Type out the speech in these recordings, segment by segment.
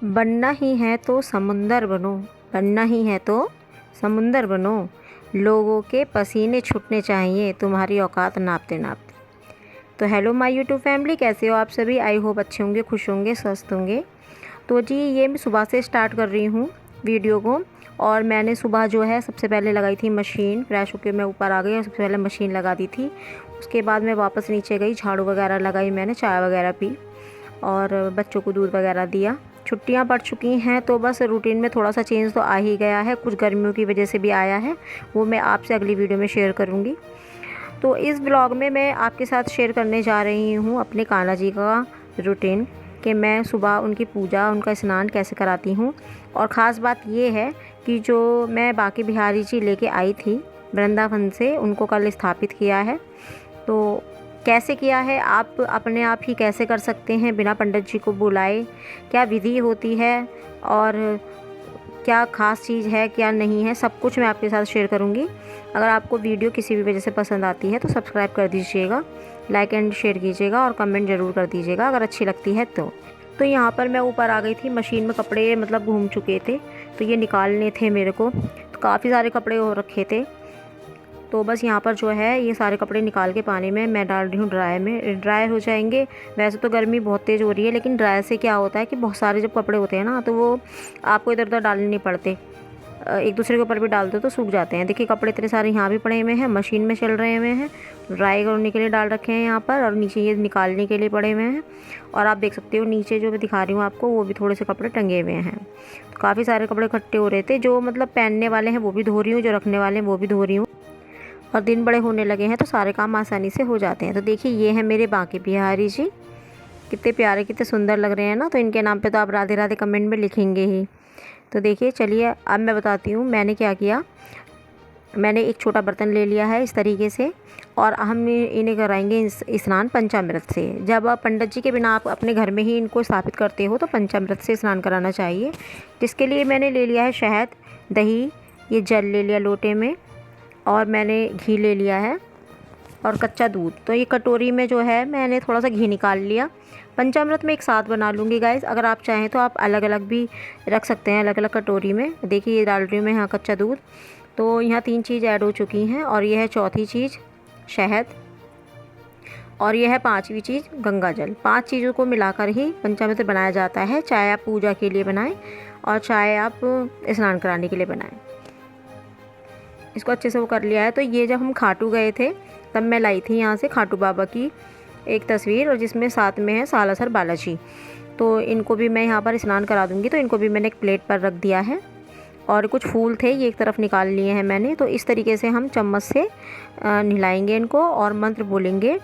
बनना ही है तो समुंदर बनो, बनना ही है तो समुंदर बनो, लोगों के पसीने छूटने चाहिए तुम्हारी औकात नापते नापते। तो हेलो माय यूट्यूब फैमिली, कैसे हो आप सभी? आई होप अच्छे होंगे, खुश होंगे, स्वस्थ होंगे। तो जी ये मैं सुबह से स्टार्ट कर रही हूँ वीडियो को। और मैंने सुबह जो है सबसे पहले लगाई थी मशीन। फ्रेश होकर मैं ऊपर आ गई और सबसे पहले मशीन लगा दी थी। उसके बाद मैं वापस नीचे गई, झाड़ू वगैरह लगाई, मैंने चाय वगैरह पी और बच्चों को दूध वगैरह दिया। छुट्टियां पड़ चुकी हैं तो बस रूटीन में थोड़ा सा चेंज तो आ ही गया है, कुछ गर्मियों की वजह से भी आया है, वो मैं आपसे अगली वीडियो में शेयर करूँगी। तो इस ब्लॉग में मैं आपके साथ शेयर करने जा रही हूँ अपने कान्हा जी का रूटीन, कि मैं सुबह उनकी पूजा, उनका स्नान कैसे कराती हूँ। और ख़ास बात ये है कि जो मैं बांके बिहारी जी लेके आई थी वृंदावन से, उनको कल स्थापित किया है। तो कैसे किया है, आप अपने आप ही कैसे कर सकते हैं बिना पंडित जी को बुलाए, क्या विधि होती है और क्या ख़ास चीज़ है क्या नहीं है, सब कुछ मैं आपके साथ शेयर करूंगी। अगर आपको वीडियो किसी भी वजह से पसंद आती है तो सब्सक्राइब कर दीजिएगा, लाइक एंड शेयर कीजिएगा और कमेंट ज़रूर कर दीजिएगा अगर अच्छी लगती है तो यहाँ पर मैं ऊपर आ गई थी, मशीन में कपड़े मतलब घूम चुके थे तो ये निकालने थे मेरे को। तो काफ़ी सारे कपड़े हो रखे थे, तो बस यहाँ पर जो है ये सारे कपड़े निकाल के पानी में मैं डाल रही हूँ, ड्राई में ड्राई हो जाएंगे। वैसे तो गर्मी बहुत तेज़ हो रही है, लेकिन ड्राई से क्या होता है कि बहुत सारे जब कपड़े होते हैं ना तो वो आपको इधर उधर डालने नहीं पड़ते, एक दूसरे के ऊपर भी डाल दो तो सूख जाते हैं। देखिए कपड़े इतने सारे यहाँ भी पड़े हुए हैं, मशीन में चल रहे हुए हैं, ड्राई करने के लिए डाल रखे हैं यहाँ पर, और नीचे ये निकालने के लिए पड़े हुए हैं। और आप देख सकते हो नीचे जो मैं दिखा रही हूँ आपको, वो भी थोड़े से कपड़े टंगे हुए हैं। तो काफ़ी सारे कपड़े इकट्ठे हो रहे थे, जो मतलब पहनने वाले हैं वो भी धो रही हूँ, जो रखने वाले हैं वो भी धो रही हूँ। और दिन बड़े होने लगे हैं तो सारे काम आसानी से हो जाते हैं। तो देखिए ये है मेरे बांके बिहारी जी, कितने प्यारे कितने सुंदर लग रहे हैं ना। तो इनके नाम पे तो आप राधे राधे कमेंट में लिखेंगे ही। तो देखिए चलिए अब मैं बताती हूँ मैंने क्या किया। मैंने एक छोटा बर्तन ले लिया है इस तरीके से, और हम इन्हें कराएंगे स्नान पंचामृत से। जब आप पंडित जी के बिना आप अपने घर में ही इनको स्थापित करते हो तो पंचामृत से स्नान कराना चाहिए, जिसके लिए मैंने ले लिया है शहद, दही, ये जल ले लिया लोटे में, और मैंने घी ले लिया है और कच्चा दूध। तो ये कटोरी में जो है मैंने थोड़ा सा घी निकाल लिया। पंचामृत में एक साथ बना लूँगी गाइस, अगर आप चाहें तो आप अलग अलग भी रख सकते हैं, अलग अलग कटोरी में। देखिए ये डाल रही हूँ मैं यहाँ कच्चा दूध। तो यहाँ 3 चीज़ ऐड हो चुकी हैं, और ये है चौथी चीज़ शहद, और यह है 5वीं चीज़ गंगा जल। 5 चीज़ों को मिलाकर ही पंचामृत बनाया जाता है, चाहे आप पूजा के लिए बनाएं और चाहे आप स्नान कराने के लिए बनाएं। इसको अच्छे से वो कर लिया है। तो ये जब हम खाटू गए थे तब मैं लाई थी यहाँ से खाटू बाबा की एक तस्वीर, और जिसमें साथ में है सालासर बालाजी। तो इनको भी मैं यहाँ पर स्नान करा दूँगी। तो इनको भी मैंने एक प्लेट पर रख दिया है, और कुछ फूल थे ये एक तरफ निकाल लिए हैं मैंने। तो इस तरीके से हम चम्मच से नहलाएंगे इनको और मंत्र बोलेंगे,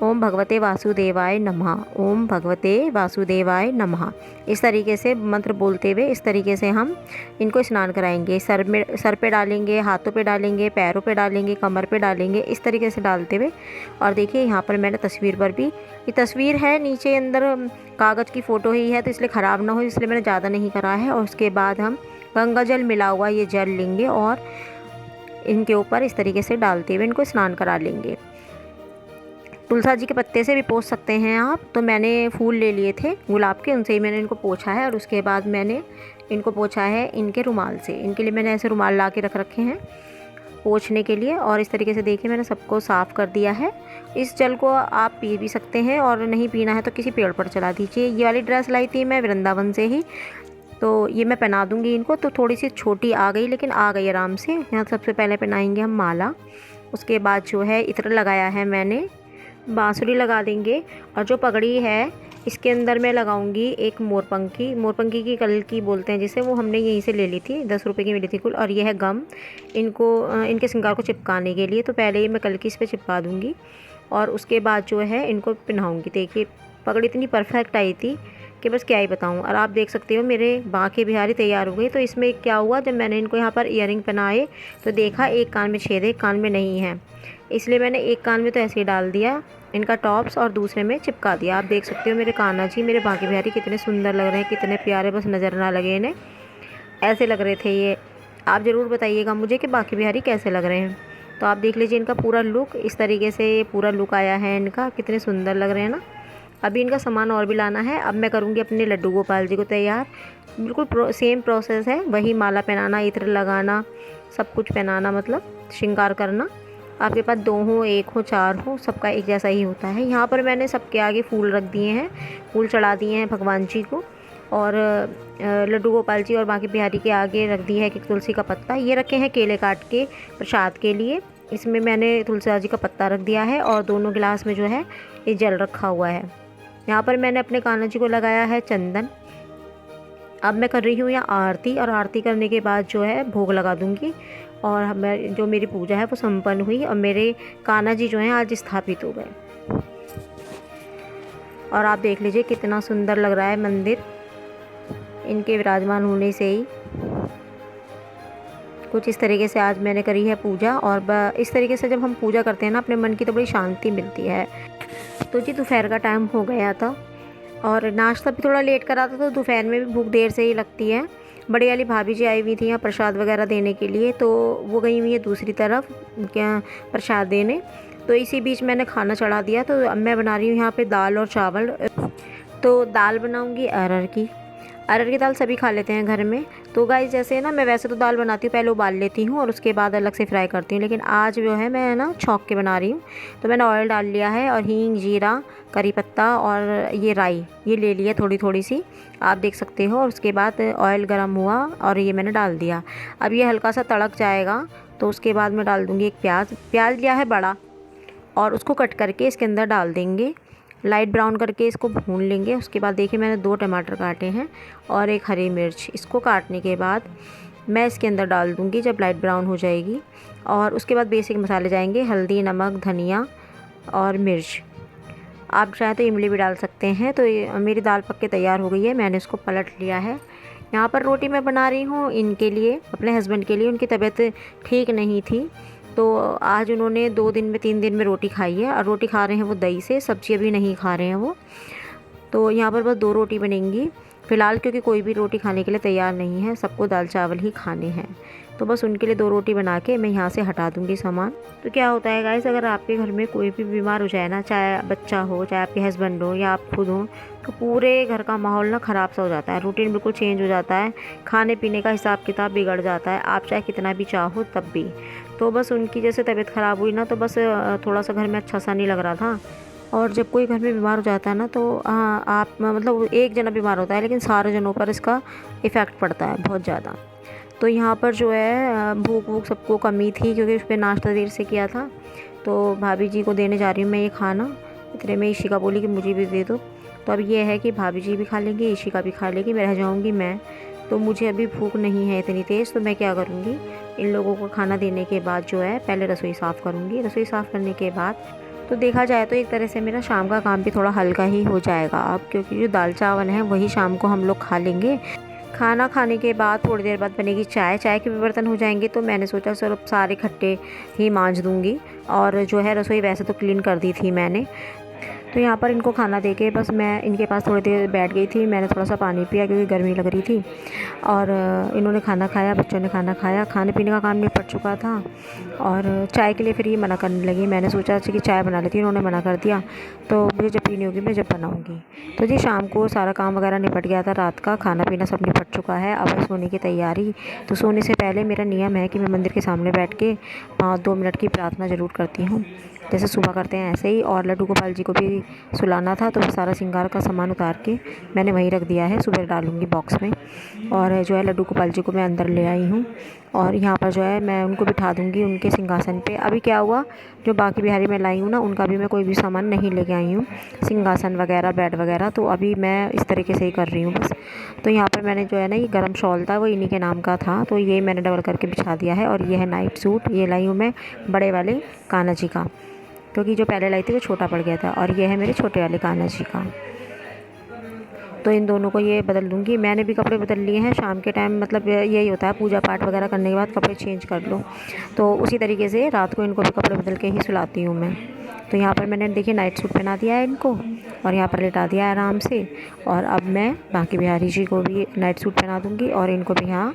ओम भगवते वासुदेवाय नमः, ओम भगवते वासुदेवाय नमः। इस तरीके से मंत्र बोलते हुए इस तरीके से हम इनको स्नान कराएंगे। सर पे डालेंगे, हाथों पे डालेंगे, पैरों पे डालेंगे, कमर पे डालेंगे, इस तरीके से डालते हुए। और देखिए यहाँ पर मैंने तस्वीर पर भी, ये तस्वीर है नीचे अंदर कागज़ की फ़ोटो ही है तो इसलिए ख़राब ना हो, इसलिए मैंने ज़्यादा नहीं करा है। और उसके बाद हम गंगा जल मिला हुआ ये जल लेंगे और इनके ऊपर इस तरीके से डालते हुए इनको स्नान करा लेंगे। तुलसा जी के पत्ते से भी पोंछ सकते हैं आप। तो मैंने फूल ले लिए थे गुलाब के, उनसे ही मैंने इनको पोंछा है, और उसके बाद मैंने इनको पोंछा है इनके रुमाल से। इनके लिए मैंने ऐसे रुमाल ला के रख रखे हैं पोंछने के लिए। और इस तरीके से देखिए मैंने सबको साफ़ कर दिया है। इस जल को आप पी भी सकते हैं, और नहीं पीना है तो किसी पेड़ पर चला दीजिए। ये वाली ड्रेस लाई थी मैं वृंदावन से ही, तो ये मैं पहना दूँगी इनको। तो थोड़ी सी छोटी आ गई, लेकिन आ गई आराम से। यहाँ सबसे पहले पहनाएंगे हम माला, उसके बाद जो है इत्र लगाया है मैंने, बांसुरी लगा देंगे। और जो पगड़ी है इसके अंदर मैं लगाऊंगी एक मोरपंखी की कल की बोलते हैं जिसे, वो हमने यहीं से ले ली थी, 10 रुपये की मिली थी कुल। और ये है गम, इनको इनके श्रृंगार को चिपकाने के लिए। तो पहले ही मैं कल की इस पर चिपका दूँगी, और उसके बाद जो है इनको पहनाऊँगी। देखिए पगड़ी इतनी परफेक्ट आई थी कि बस क्या ही बताऊँ। और आप देख सकते हो मेरे बांके बिहारी तैयार हो गई। तो इसमें क्या हुआ, जब मैंने इनको यहाँ पर ईयरिंग पहनाए तो देखा एक कान में छेद है, एक कान में नहीं है, इसलिए मैंने एक कान में तो ऐसे ही डाल दिया इनका टॉप्स और दूसरे में चिपका दिया। आप देख सकते हो मेरे कान्हा जी, मेरे बांके बिहारी कितने सुंदर लग रहे हैं, कितने प्यारे, बस नज़र ना लगे इन्हें, ऐसे लग रहे थे ये। आप ज़रूर बताइएगा मुझे कि बांके बिहारी कैसे लग रहे हैं। तो आप देख लीजिए इनका पूरा लुक, इस तरीके से पूरा लुक आया है इनका, कितने सुंदर लग रहे हैं ना। अभी इनका सामान और भी लाना है। अब मैं करूँगी अपने लड्डू गोपाल जी को तैयार। बिल्कुल सेम प्रोसेस है, वही माला पहनाना, इत्र लगाना, सब कुछ पहनाना, मतलब श्रृंगार करना। आपके पास 2 हो, 1 हो, 4 हो, सबका एक जैसा ही होता है। यहाँ पर मैंने सबके आगे फूल रख दिए हैं, फूल चढ़ा दिए हैं भगवान जी को, और लड्डू गोपाल जी और बाकी बिहारी के आगे रख दी है कि तुलसी का पत्ता। ये रखे हैं केले काट के प्रसाद के लिए। इसमें मैंने तुलसी जी का पत्ता रख दिया है और दोनों गिलास में जो है ये जल रखा हुआ है। यहाँ पर मैंने अपने कान्हा जी को लगाया है चंदन। अब मैं कर रही हूँ यहाँ आरती, और आरती करने के बाद जो है भोग लगा दूँगी, और मैं जो मेरी पूजा है वो संपन्न हुई और मेरे कान्हा जी जो हैं आज स्थापित हो गए। और आप देख लीजिए कितना सुंदर लग रहा है मंदिर इनके विराजमान होने से ही। कुछ इस तरीके से आज मैंने करी है पूजा, और इस तरीके से जब हम पूजा करते हैं ना, अपने मन की तो बड़ी शांति मिलती है। तो जी दोपहर का टाइम हो गया था और नाश्ता भी थोड़ा लेट करा था, तो दोपहर में भी भूख देर से ही लगती है। बड़ी वाली भाभी जी आई हुई थी यहाँ प्रसाद वगैरह देने के लिए, तो वो गई हुई है दूसरी तरफ क्या प्रसाद देने। तो इसी बीच मैंने खाना चढ़ा दिया। तो अब मैं बना रही हूँ यहाँ पे दाल और चावल। तो दाल बनाऊँगी अरहर की। अरहर की दाल सभी खा लेते हैं घर में। तो गाइस जैसे ना, मैं वैसे तो दाल बनाती हूँ, पहले उबाल लेती हूँ और उसके बाद अलग से फ्राई करती हूँ, लेकिन आज जो है मैं ना छौंक के बना रही हूँ। तो मैंने ऑयल डाल लिया है, और हींग, जीरा, करी पत्ता और ये राई ये ले लिया थोड़ी थोड़ी सी, आप देख सकते हो। और उसके बाद ऑयल गर्म हुआ और ये मैंने डाल दिया। अब ये हल्का सा तड़क जाएगा तो उसके बाद मैं डाल दूँगी एक प्याज लिया है बड़ा, और उसको कट करके इसके अंदर डाल देंगे। लाइट ब्राउन करके इसको भून लेंगे। उसके बाद देखिए मैंने 2 टमाटर काटे हैं और एक हरी मिर्च। इसको काटने के बाद मैं इसके अंदर डाल दूँगी जब लाइट ब्राउन हो जाएगी। और उसके बाद बेसिक मसाले जाएंगे, हल्दी, नमक, धनिया और मिर्च। आप चाहें तो इमली भी डाल सकते हैं। तो मेरी दाल पक के तैयार हो गई है, मैंने इसको पलट लिया है। यहाँ पर रोटी मैं बना रही हूँ इनके लिए, अपने हस्बैंड के लिए। उनकी तबीयत ठीक नहीं थी, तो आज उन्होंने 2 दिन में 3 दिन में रोटी खाई है, और रोटी खा रहे हैं वो दही से, सब्ज़ी अभी नहीं खा रहे हैं वो। तो यहाँ पर बस 2 रोटी बनेंगी फ़िलहाल, क्योंकि कोई भी रोटी खाने के लिए तैयार नहीं है, सबको दाल चावल ही खाने हैं। तो बस उनके लिए 2 रोटी बना के मैं यहाँ से हटा दूँगी सामान। तो क्या होता है गाइस, अगर आपके घर में कोई भी बीमार हो जाए ना, चाहे बच्चा हो, चाहे आपके हस्बैंड हो या आप खुद हो, तो पूरे घर का माहौल ना ख़राब सा हो जाता है, रूटीन बिल्कुल चेंज हो जाता है, खाने पीने का हिसाब किताब बिगड़ जाता है, आप चाहे कितना भी चाहो तब भी। तो बस उनकी जैसे तबीयत ख़राब हुई ना, तो बस थोड़ा सा घर में अच्छा सा नहीं लग रहा था। और जब कोई घर में बीमार हो जाता है ना, तो आप मतलब एक जना बीमार होता है लेकिन सारे जनों पर इसका इफ़ेक्ट पड़ता है बहुत ज़्यादा। तो यहाँ पर जो है भूख वूख सबको कमी थी, क्योंकि उस पर नाश्ता देर से किया था। तो भाभी जी को देने जा रही हूँ मैं ये खाना। इतने में इशिका बोली कि मुझे भी दे दो। तो अब ये है कि भाभी जी भी खा लेंगी, इशिका भी खा लेगी, मैं रह जाऊँगी मैं। तो मुझे अभी भूख नहीं है इतनी तेज़। तो मैं क्या करूँगी, इन लोगों को खाना देने के बाद जो है पहले रसोई साफ़ करूँगी। रसोई साफ़ करने के बाद तो देखा जाए तो एक तरह से मेरा शाम का काम भी थोड़ा हल्का ही हो जाएगा अब, क्योंकि जो दाल चावल है वही शाम को हम लोग खा लेंगे। खाना खाने के बाद थोड़ी देर बाद बनेगी चाय। चाय के भी बर्तन हो जाएंगे, तो मैंने सोचा सिर्फ सारे इकट्ठे ही मांज दूँगी। और जो है रसोई वैसे तो क्लीन कर दी थी मैंने। तो यहाँ पर इनको खाना देके बस मैं इनके पास थोड़ी देर बैठ गई थी। मैंने थोड़ा सा पानी पिया क्योंकि गर्मी लग रही थी, और इन्होंने खाना खाया, बच्चों ने खाना खाया, खाने पीने का काम निपट चुका था। और चाय के लिए फिर ये मना करने लगी। मैंने सोचा कि चाय बना लेती, इन्होंने मना कर दिया। तो मुझे जब पीनी होगी मैं जब बनाऊँगी। तो जी शाम को सारा काम वगैरह निपट गया था, रात का खाना पीना सब निपट चुका है। अब सोने की तैयारी। तो सोने से पहले मेरा नियम है कि मैं मंदिर के सामने बैठ के 2 मिनट की प्रार्थना ज़रूर करती हूँ, जैसे सुबह करते हैं ऐसे ही। और लड्डू गोपाल जी को भी सुलाना था, तो सारा श्रृंगार का सामान उतार के मैंने वहीं रख दिया है, सुबह डालूँगी बॉक्स में। और जो है लड्डू गोपाल जी को मैं अंदर ले आई हूँ, और यहाँ पर जो है मैं उनको बिठा दूँगी उनके सिंहासन पे। अभी क्या हुआ, जो बाकी बिहारी मैं लाई हूँ ना, उनका भी मैं कोई भी सामान नहीं लेके आई हूँ, सिंहासन वगैरह, बेड वगैरह। तो अभी मैं इस तरीके से ही कर रही हूँ बस। तो यहाँ पर मैंने जो है ना, ये गर्म शॉल था, वो इन्हीं के नाम का था, तो ये मैंने डबल करके बिछा दिया है। और ये है नाइट सूट, ये लाई हूँ मैं बड़े वाले कान्हा जी का, क्योंकि जो पहले लाई थी वो छोटा पड़ गया था। और ये है मेरे छोटे वाले कान्हा जी का। तो इन दोनों को ये बदल दूँगी। मैंने भी कपड़े बदल लिए हैं शाम के टाइम, मतलब यही होता है, पूजा पाठ वगैरह करने के बाद कपड़े चेंज कर लो। तो उसी तरीके से रात को इनको भी कपड़े बदल के ही सुलाती हूँ मैं। तो यहाँ पर मैंने देखिए नाइट सूट पहना दिया है इनको, और यहाँ पर लेटा दिया है आराम से। और अब मैं बाकी बिहारी जी को भी नाइट सूट पहना दूँगी और इनको भी यहाँ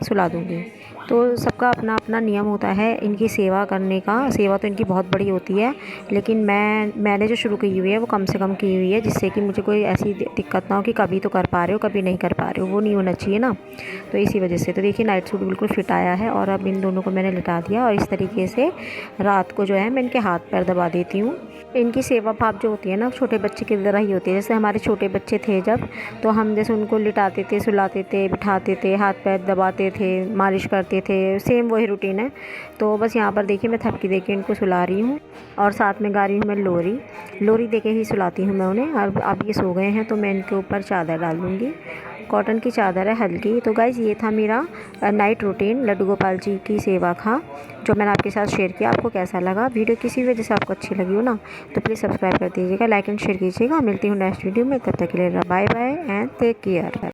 सुला दूँगी। तो सबका अपना अपना नियम होता है इनकी सेवा करने का। सेवा तो इनकी बहुत बड़ी होती है, लेकिन मैंने जो शुरू की हुई है वो कम से कम की हुई है, जिससे कि मुझे कोई ऐसी दिक्कत ना हो कि कभी तो कर पा रहे हो कभी नहीं कर पा रहे हो, वो नहीं होना चाहिए ना। तो इसी वजह से तो देखिए नाइट सूट बिल्कुल फिट आया है। और अब इन दोनों को मैंने लिटा दिया और इस तरीके से रात को जो है मैं इनके हाथ पैर दबा देती हूँ। इनकी सेवा भाव जो होती है ना छोटे बच्चे की तरह ही होती है। जैसे हमारे छोटे बच्चे थे जब, तो हम जैसे उनको लिटाते थे, सुलाते थे, बिठाते थे, हाथ पैर दबाते थे, मालिश करते थे, सेम वही रूटीन है। तो बस यहाँ पर देखिए मैं थपकी दे के इनको सुला रही हूँ और साथ में गा रही हूँ मैं लोरी दे के ही सुलाती हूँ मैं उन्हें। और अब ये सो गए हैं तो मैं इनके ऊपर चादर डाल दूँगी। कॉटन की चादर है हल्की। तो गाइज़ ये था मेरा नाइट रूटीन लड्डू गोपाल जी की सेवा का, जो मैंने आपके साथ शेयर किया। आपको कैसा लगा? वीडियो किसी वजह से आपको अच्छी लगी हो ना, तो प्लीज़ सब्सक्राइब कर दीजिएगा, लाइक एंड शेयर कीजिएगा। मिलती हूँ नेक्स्ट वीडियो में, तब तक के लिए bye bye and take care.